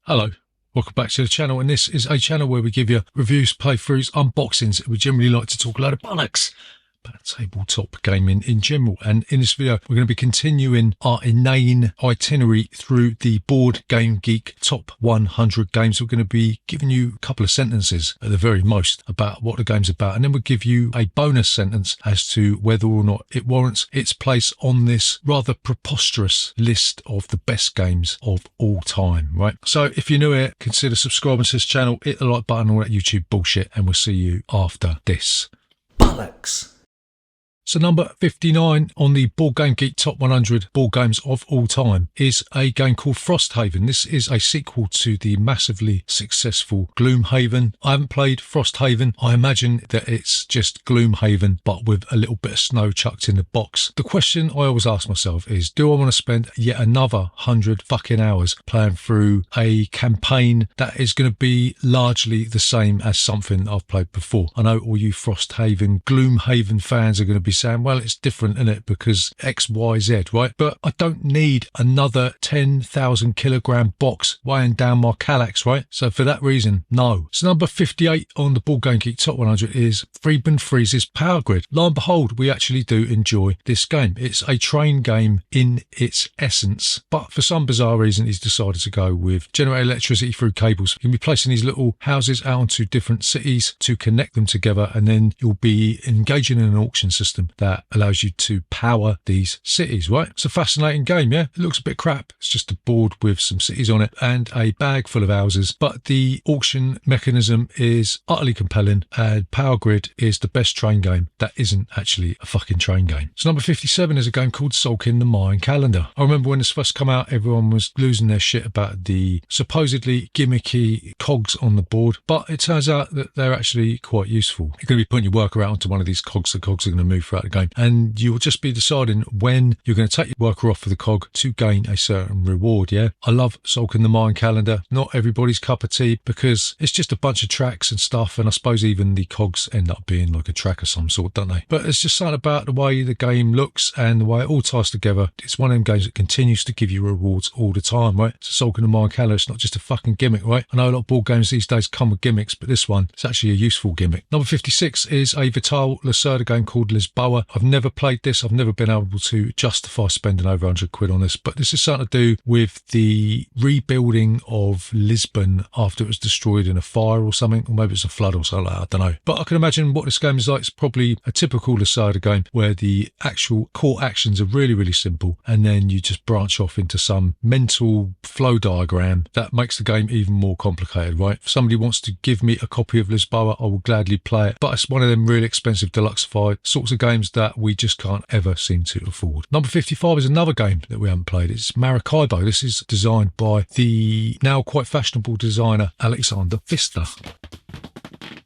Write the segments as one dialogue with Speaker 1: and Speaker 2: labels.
Speaker 1: Hello, welcome back to the channel, and this is a channel where we give you reviews, playthroughs, unboxings. We generally like to talk a lot of bollocks about tabletop gaming in general, and in this video we're going to be continuing our inane itinerary through the Board Game Geek top 100 games. We're going to be giving you a couple of sentences at the very most about what the game's about, and then we'll give you a bonus sentence as to whether or not it warrants its place on this rather preposterous list of the best games of all time, right? So if you're new here, consider subscribing to this channel, hit the like button, all that YouTube bullshit, and we'll see you after this. Bollocks. So number 59 on the Board Game Geek Top 100 board games of all time is a game called Frosthaven. This is a sequel to the massively successful Gloomhaven. I haven't played Frosthaven. I imagine that it's just Gloomhaven, but with a little bit of snow chucked in the box. The question I always ask myself is, do I want to spend yet another 100 fucking hours playing through a campaign that is going to be largely the same as something I've played before? I know all you Frosthaven, Gloomhaven fans are going to be saying, well, it's different, isn't it, because X, Y, Z, right? But I don't need another 10,000 kilogram box weighing down my calyx, right? So for that reason, no. So number 58 on the Board Game Geek Top 100 is Friedman Freeze's Power Grid. Lo and behold, we actually do enjoy this game. It's a train game in its essence, but for some bizarre reason, he's decided to go with generate electricity through cables. You can be placing these little houses out onto different cities to connect them together, and then you'll be engaging in an auction system that allows you to power these cities, right? It's a fascinating game, yeah? It looks a bit crap. It's just a board with some cities on it and a bag full of houses, but the auction mechanism is utterly compelling, and Power Grid is the best train game that isn't actually a fucking train game. So number 57 is a game called Sulking the Mayan Calendar. I remember when this first came out, everyone was losing their shit about the supposedly gimmicky cogs on the board, but it turns out that they're actually quite useful. You're going to be putting your worker out onto one of these cogs. The cogs are going to move throughout the game, and you'll just be deciding when you're going to take your worker off of the cog to gain a certain reward, yeah? I love Sulking the Mayan Calendar. Not everybody's cup of tea, because it's just a bunch of tracks and stuff, and I suppose even the cogs end up being like a track of some sort, don't they? But it's just something about the way the game looks and the way it all ties together. It's one of them games that continues to give you rewards all the time, right? So Sulking the Mayan Calendar, it's not just a fucking gimmick, right? I know a lot of board games these days come with gimmicks, but this one, it's actually a useful gimmick. Number 56 is a Vital Lacerda game called Lisboa. I've never played this. I've never been able to justify spending over 100 quid on this, but this is something to do with the rebuilding of Lisbon after it was destroyed in a fire or something, or maybe it's a flood or something like that, I don't know. But I can imagine what this game is like. It's probably a typical Lacerda game where the actual core actions are really, really simple, and then you just branch off into some mental flow diagram that makes the game even more complicated, right? If somebody wants to give me a copy of Lisboa, I will gladly play it, but it's one of them really expensive deluxeified sorts of games that we just can't ever seem to afford. Number 55 is another game that we haven't played. It's Maracaibo. This is designed by the now quite fashionable designer Alexander Pfister.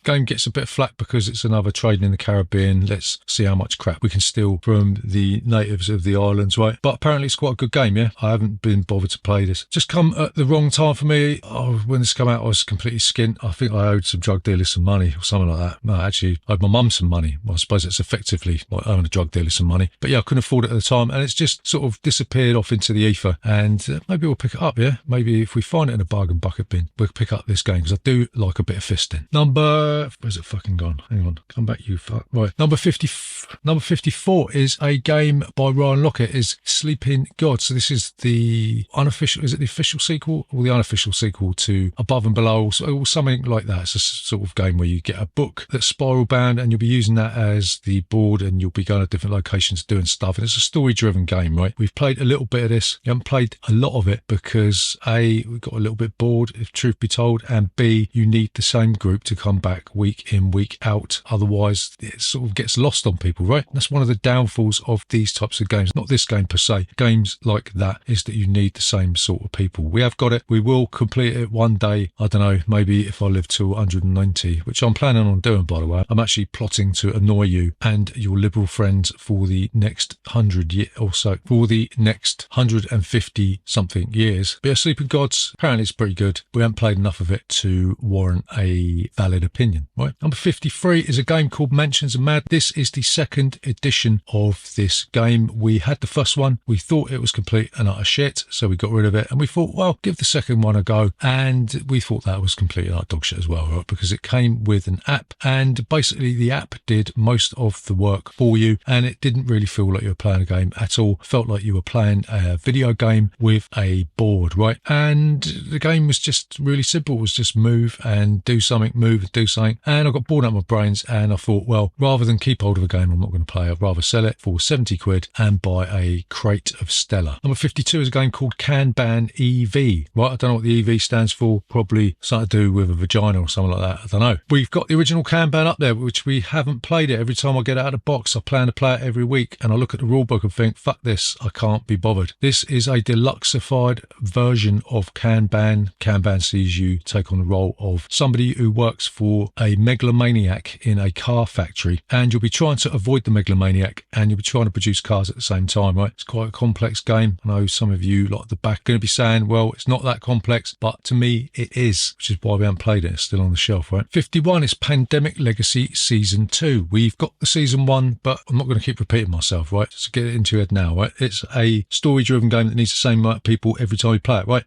Speaker 1: Game gets a bit of flack because it's another trading in the Caribbean. Let's see how much crap we can steal from the natives of the islands, right? But apparently it's quite a good game, yeah? I haven't been bothered to play this. Just come at the wrong time for me. Oh, when this came out, I was completely skint. I think I owed some drug dealers some money or something like that. No, actually, I owed my mum some money. Well, I suppose it's effectively like owing a drug dealer some money. But yeah, I couldn't afford it at the time, and it's just sort of disappeared off into the ether. And maybe we'll pick it up, yeah? Maybe if we find it in a bargain bucket bin, we'll pick up this game, because I do like a bit of fisting. Where's it fucking gone? Hang on, come back, you fuck. Right, number 54 is a game by Ryan Lockett, is Sleeping God. So this is the unofficial, is it the official sequel or the unofficial sequel to Above and Below, or something like that? It's a sort of game where you get a book that's spiral bound, and you'll be using that as the board, and you'll be going to different locations doing stuff, and it's a story driven game, right? We've played a little bit of this. We haven't played a lot of it because A, we got a little bit bored, if truth be told, and B, you need the same group to come back week in, week out, otherwise it sort of gets lost on people, right? That's one of the downfalls of these types of games, not this game per se. Games like that is that you need the same sort of people. We have got it. We will complete it one day. I don't know, maybe if I live to 190, which I'm planning on doing, by the way. I'm actually plotting to annoy you and your liberal friends for the next 100 years or so, for the next 150 something years. But yeah, Sleeping Gods, apparently it's pretty good. We haven't played enough of it to warrant a valid opinion. banging, right? Number 53 is a game called Mansions of Mad. This is the second edition of this game. We had the first one. We thought it was complete and utter shit, so we got rid of it. And we thought, well, give the second one a go. And we thought that was complete and utter dog shit as well, right? Because it came with an app, and basically the app did most of the work for you, and it didn't really feel like you were playing a game at all. It felt like you were playing a video game with a board, right? And the game was just really simple. It was just move and do something, move and do something. And I got bored out of my brains, and I thought, well, rather than keep hold of a game I'm not going to play, I'd rather sell it for 70 quid and buy a crate of Stella. Number 52 is a game called Kanban EV, right? I don't know what the EV stands for. Probably something to do with a vagina or something like that. I don't know. We've got the original Kanban up there, which we haven't played it. Every time I get it out of the box, I plan to play it every week, and I look at the rulebook and think, fuck this, I can't be bothered. This is a deluxeified version of Kanban. Kanban sees you take on the role of somebody who works for a megalomaniac in a car factory, and you'll be trying to avoid the megalomaniac, and you'll be trying to produce cars at the same time, right? It's quite a complex game. I know some of you lot at the back are going to be saying, well, it's not that complex, but to me it is, which is why we haven't played it. It's still on the shelf, right? 51 is Pandemic Legacy Season 2. We've got the Season 1, but I'm not going to keep repeating myself, right? So get it into your head now, right? It's a story-driven game that needs the same amount of people every time you play it, right?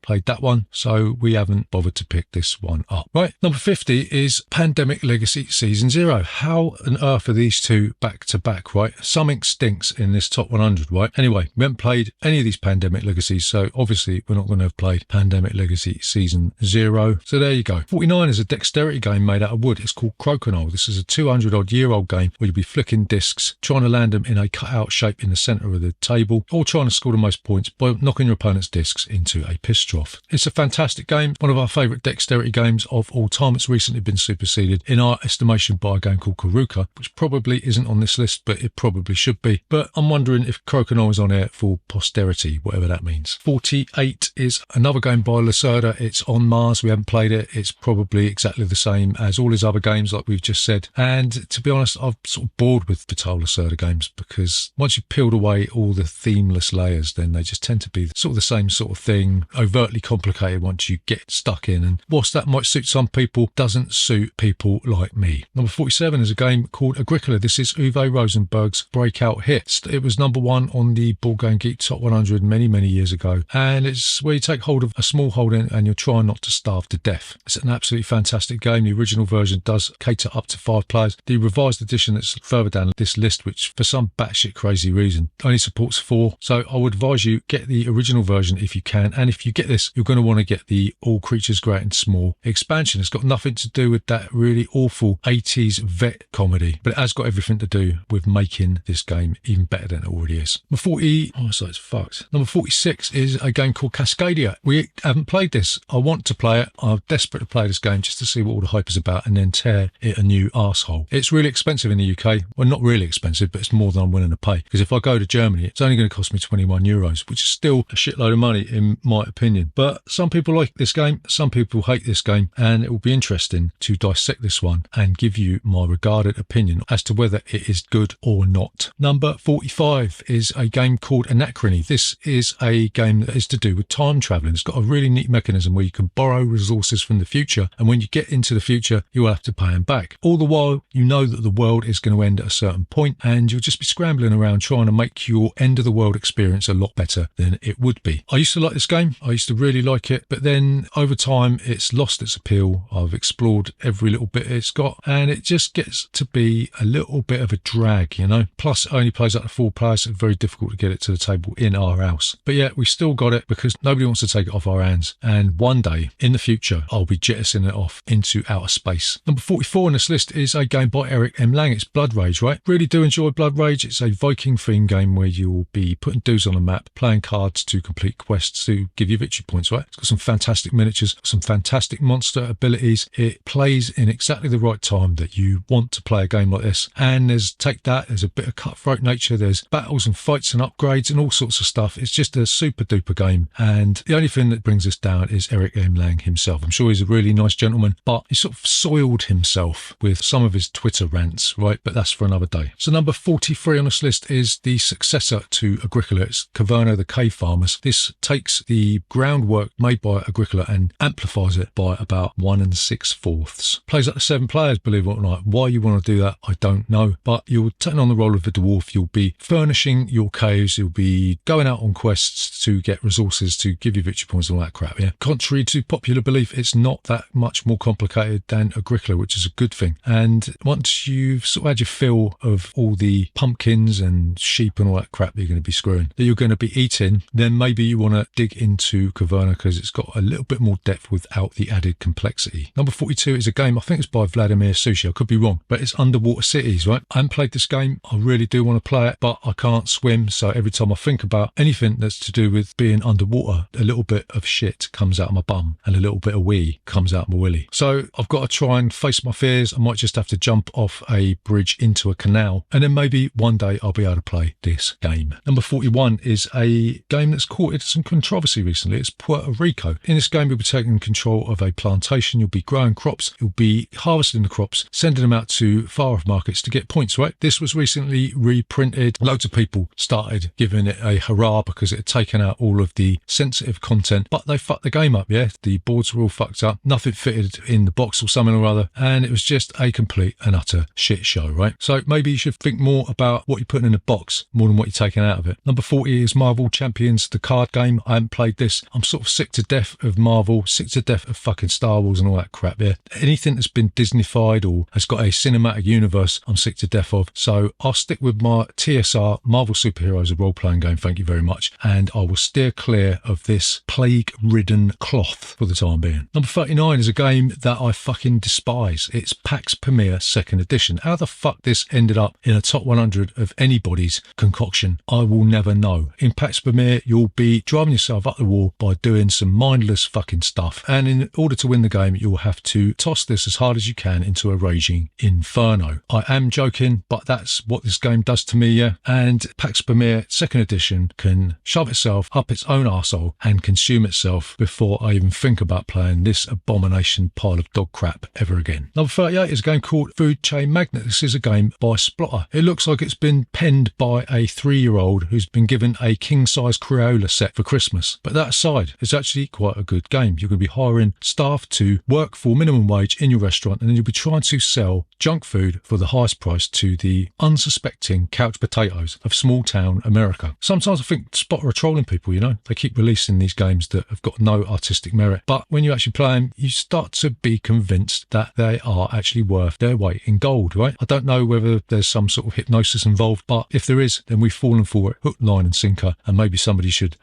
Speaker 1: Played that one, so we haven't bothered to pick this one up. Right, number 50 is Pandemic Legacy Season 0. How on earth are these two back to back, right? Something stinks in this top 100, right? Anyway, we haven't played any of these Pandemic Legacies, so obviously we're not going to have played Pandemic Legacy Season 0. So there you go. 49 is a dexterity game made out of wood. It's called Crokinole. This is a 200-odd-year-old game where you'll be flicking discs, trying to land them in a cut-out shape in the centre of the table, or trying to score the most points by knocking your opponent's discs into a piss trough. It's a fantastic game, one of our favourite dexterity games of all time. It's recently been superseded in our estimation by a game called Karuka, which probably isn't on this list, but it probably should be. But I'm wondering if Crokinole is on here for posterity, whatever that means. 48 is another game by Lacerda. It's on Mars. We haven't played it. It's probably exactly the same as all his other games, like we've just said. And to be honest, I'm sort of bored with Vital Lacerda games, because once you've peeled away all the themeless layers, then they just tend to be sort of the same sort of thing, overtly complicated once you get stuck in. And whilst that might suit some people, doesn't suit people like me. Number 47 is a game called Agricola. This is Uwe Rosenberg's breakout hit. It was number 1 on the Board Game Geek Top 100 many years ago. And it's where you take hold of a small holding and you're trying not to starve to death. It's an absolutely fantastic game. The original version does cater up to 5 players. The revised edition that's further down this list, which for some batshit crazy reason only supports 4. So I would advise you get the original version if you can. And if you get this, you're going to want to get the All Creatures Great and Small expansion. It's got nothing to do with that really awful 80s vet comedy, but it has got everything to do with making this game even better than it already is. Number 40, oh, so it's fucked. Number 46 is a game called Cascadia. We haven't played this. I want to play it. I'm desperate to play this game just to see what all the hype is about and then tear it a new arsehole. It's really expensive in the UK. Well, not really expensive, but it's more than I'm willing to pay. Because if I go to Germany, it's only going to cost me 21 euros, which is still a shitload of money in my opinion. But some people like this game, some people hate this game, and it will be interesting to dissect this one and give you my regarded opinion as to whether it is good or not. Number 45 is a game called Anachrony. This is a game that is to do with time travelling. It's got a really neat mechanism where you can borrow resources from the future, and when you get into the future, you will have to pay them back. All the while, you know that the world is going to end at a certain point, and you'll just be scrambling around trying to make your end of the world experience a lot better than it would be. I used to like this game. I used to really like it, but then over time it's lost its appeal. I've explored every little bit it's got, and it just gets to be a little bit of a drag, you know. Plus it only plays up to 4 players, so it's very difficult to get it to the table in our house. But yeah, we still got it because nobody wants to take it off our hands, and one day in the future I'll be jettisoning it off into outer space. Number 44 on this list is a game by Eric M. Lang. It's Blood Rage, right? Really do enjoy Blood Rage. It's a Viking themed game where you'll be putting dudes on a map, playing cards to complete quests to give you victory points, right? It's got some fantastic miniatures, some fantastic monster abilities. It plays in exactly the right time that you want to play a game like this. And there's a bit of cutthroat nature, there's battles and fights and upgrades and all sorts of stuff. It's just a super duper game, and the only thing that brings us down is Eric M. Lang himself. I'm sure he's a really nice gentleman, but he sort of soiled himself with some of his Twitter rants, right? But that's for another day. So number 43 on this list is the successor to Agricola. It's Caverna the Cave Farmers. This takes the groundwork made by Agricola and amplifies it by about 1 6/4. Plays up to 7 players, believe it or not. Why you want to do that, I don't know. But you'll take on the role of a dwarf. You'll be furnishing your caves. You'll be going out on quests to get resources to give you victory points and all that crap, yeah. Contrary to popular belief, it's not that much more complicated than Agricola, which is a good thing. And once you've sort of had your fill of all the pumpkins and sheep and all that crap that you're going to be screwing, that you're going to be eating, then maybe you want to dig into Caverna because it's got a little bit more depth without the added complexity. Number 42 is a game, I think it's by Vladimir Sushi, I could be wrong, but it's Underwater Cities, right? I haven't played this game. I really do want to play it, but I can't swim, so every time I think about anything that's to do with being underwater, a little bit of shit comes out of my bum and a little bit of wee comes out of my willy. So I've got to try and face my fears. I might just have to jump off a bridge into a canal, and then maybe one day I'll be able to play this game. Number 41 is a game that's caught some controversy recently. It's Puerto Rico. In this game, you'll be taking control of a plantation. You'll be growing crops. You'll be harvesting the crops, sending them out to far-off markets to get points, right? This was recently reprinted. Loads of people started giving it a hurrah because it had taken out all of the sensitive content, but they fucked the game up, yeah? The boards were all fucked up. Nothing fitted in the box or something or other, and it was just a complete and utter shit show, right? So maybe you should think more about what you're putting in the box more than what you're taking out of it. Number 40 is Marvel Champions, the card game. I haven't played this. I'm sort of sick to death of Marvel, sick to death of fucking Star Wars and all that crap, yeah? Anything that's been Disneyfied or has got a cinematic universe, I'm sick to death of. So I'll stick with my TSR, Marvel Superheroes, a role-playing game, thank you very much, and I will steer clear of this plague-ridden cloth for the time being. Number 39 is a game that I fucking despise. It's PAX Premier 2nd Edition. How the fuck this ended up in a top 100 of anybody's concoction, I will never know. In PAX Premier, you'll be driving yourself up the wall by doing some mindless fucking stuff, and in order to win the game, you'll have to toss this as hard as you can into a raging inferno. I am joking, but that's what this game does to me, yeah? And PAX Premier 2nd Edition can shove itself up its own arsehole and consume itself before I even think about playing this abomination pile of dog crap ever again. Number 38 is a game called Food Chain Magnate. This is a game by Splotter. It looks like it's been penned by a 3-year-old who's been given a king-size Crayola set for Christmas. But that aside, it's actually quite a good game. You're going to be hiring staff to work for minimum wage in your restaurant, and then you'll be trying to sell junk food for the highest price to the unsuspecting couch potatoes of small town America. Sometimes I think Splotter are trolling people, you know. They keep releasing these games that have got no artistic merit, but when you actually play them, you start to be convinced that they are actually worth their weight in gold, right? I don't know whether there's some sort of hypnosis involved, but if there is, then we've fallen for it hook, line and sinker, and maybe somebody should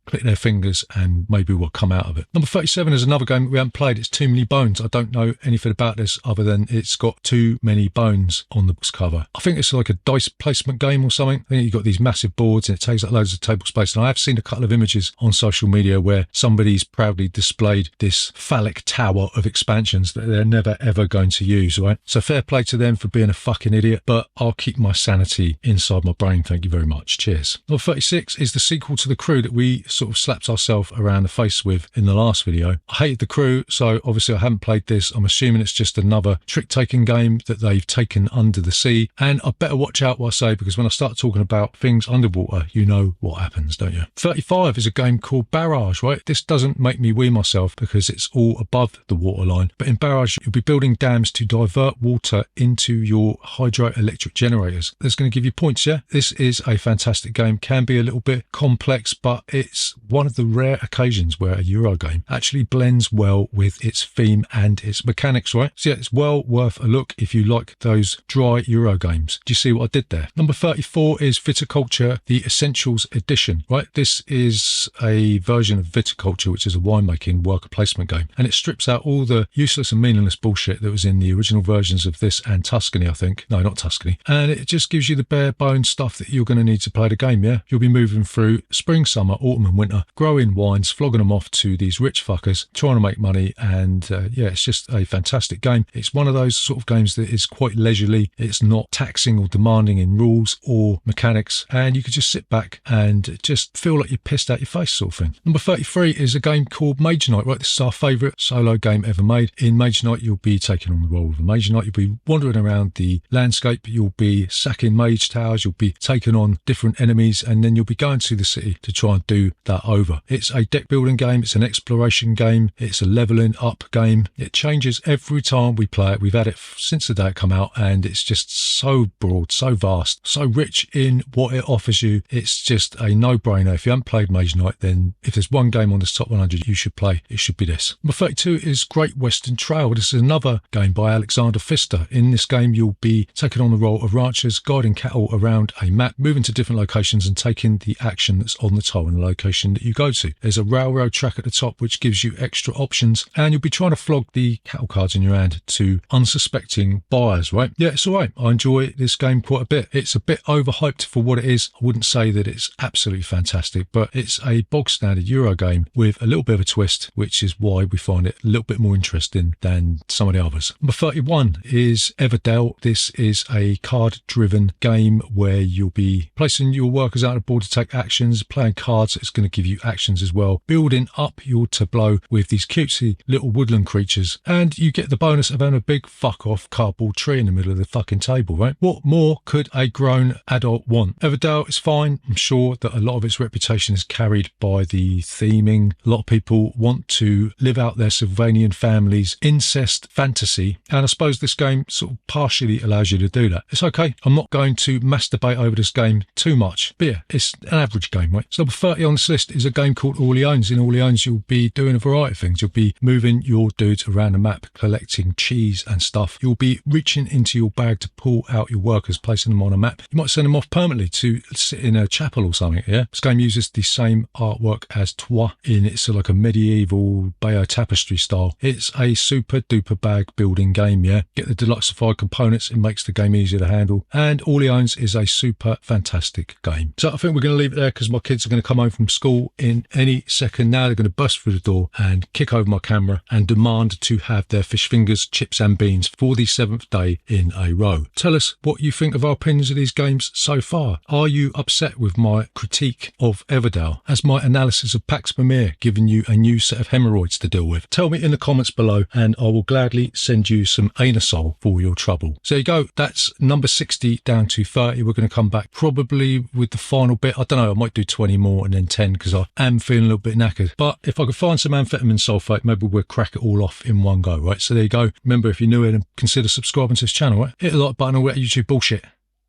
Speaker 1: click their fingers and maybe we'll come out of it. Number 37 is another game that we haven't played. It's Too Many Bones. I don't know anything about this other than it's got too many bones on the box cover. I think it's like a dice placement game or something. I think you've got these massive boards and it takes up loads of table space. And I have seen a couple of images on social media where somebody's proudly displayed this phallic tower of expansions that they're never ever going to use, right? So fair play to them for being a fucking idiot, but I'll keep my sanity inside my brain. Thank you very much. Cheers. Number 36 is the sequel to The Crew that we sort of slapped ourselves around the face with in the last video. I hated The Crew, so obviously I haven't played this. I'm assuming it's just another trick-taking game that they've taken under the sea, and I better watch out what I say because when I start talking about things underwater, you know what happens, don't you? 35 is a game called Barrage, right? This doesn't make me wee myself because it's all above the waterline, but in Barrage you'll be building dams to divert water into your hydroelectric generators. That's going to give you points, yeah? This is a fantastic game, can be a little bit complex, but it's one of the rare occasions where a Euro game actually blends well with its theme and its mechanics, right? So yeah, it's well worth a look if you like those dry Euro games. Do you see what I did there? Number 34 is Viticulture, the Essentials Edition, right? This is a version of Viticulture, which is a winemaking worker placement game, and it strips out all the useless and meaningless bullshit that was in the original versions of this and Tuscany, I think. No, not Tuscany. And it just gives you the bare bones stuff that you're going to need to play the game, yeah? You'll be moving through spring, summer, autumn and winter, growing wines, flogging them off to these rich fuckers, trying to make money, and yeah, it's just a fantastic game. It's one of those sort of games that is quite leisurely. It's not taxing or demanding in rules or mechanics, and you could just sit back and just feel like you're pissed out your face sort of thing. Number 33 is a game called Mage Knight, right? This is our favourite solo game ever made. In Mage Knight, you'll be taking on the role of a Mage Knight. You'll be wandering around the landscape, you'll be sacking mage towers, you'll be taking on different enemies, and then you'll be going to the city to try and do that over. It's a deck building game, it's an exploration game, it's a leveling up game. It changes every time we play it. We've had it since the day it come out, and it's just so broad, so vast, so rich in what it offers you. It's just a no-brainer. If you haven't played Mage Knight, then if there's one game on this top 100 you should play, it should be this. Number 32 is Great Western Trail. This is another game by Alexander Pfister. In this game you'll be taking on the role of ranchers, guiding cattle around a map, moving to different locations and taking the action that's on the tile in the location that you go to. There's a railroad track at the top which gives you extra options, and you'll be trying to flog the cattle cards in your hand to unsuspecting buyers, right? Yeah, it's alright. I enjoy this game quite a bit. It's a bit overhyped for what it is. I wouldn't say that it's absolutely fantastic, but it's a bog standard Euro game with a little bit of a twist, which is why we find it a little bit more interesting than some of the others. Number 31 is Everdell. This is a card-driven game where you'll be placing your workers out on the board to take actions, playing cards that's going to give you actions as well, building up your tableau with these cutesy little woodland creatures, and you get the bonus of having a big fuck-off cardboard tree in the middle of the fucking table, right? What more could a grown adult want? Everdell is fine. I'm sure that a lot of its reputation is carried by the theming. A lot of people want to live out their Sylvanian family's incest fantasy, and I suppose this game sort of partially allows you to do that. It's okay. I'm not going to masturbate over this game too much, but yeah, it's an average game, right? So number 30 on this list is a game called All He Owns. In All He Owns, you'll be doing a variety of things. You'll be moving your dudes around the map, collecting cheese and stuff. You'll be reaching into your bag to pull out your workers, placing them on a map. You might send them off permanently to sit in a chapel or something, yeah? This game uses the same artwork as Trois in it's like a medieval Bayeux tapestry style. It's a super duper bag building game, yeah? Get the deluxeified components, it makes the game easier to handle, and All He Owns is a super fantastic game. So I think we're going to leave it there because my kids are going to come home from school in any second now. They're going to burst through the door and kick over my camera and demand to have their fish fingers, chips and beans for the 7th day in a row. Tell us what you think of our opinions of these games so far. Are you upset with my critique of Everdell? Has my analysis of Pax Pamir given you a new set of hemorrhoids to deal with? Tell me in the comments below and I will gladly send you some anusol for your trouble. So there you go. That's number 60 down to 30. We're going to come back probably with the final bit. I don't know, I might do 20 more and then 10 because I am feeling a little bit knackered. But if I could find some amphetamine sulfate, maybe we'll crack it all off in one go, right? So there you go. Remember, if you're new here, consider subscribing to this channel, right? Hit the like button, all that YouTube bullshit.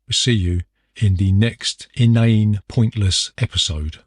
Speaker 1: We'll see you in the next inane, pointless episode.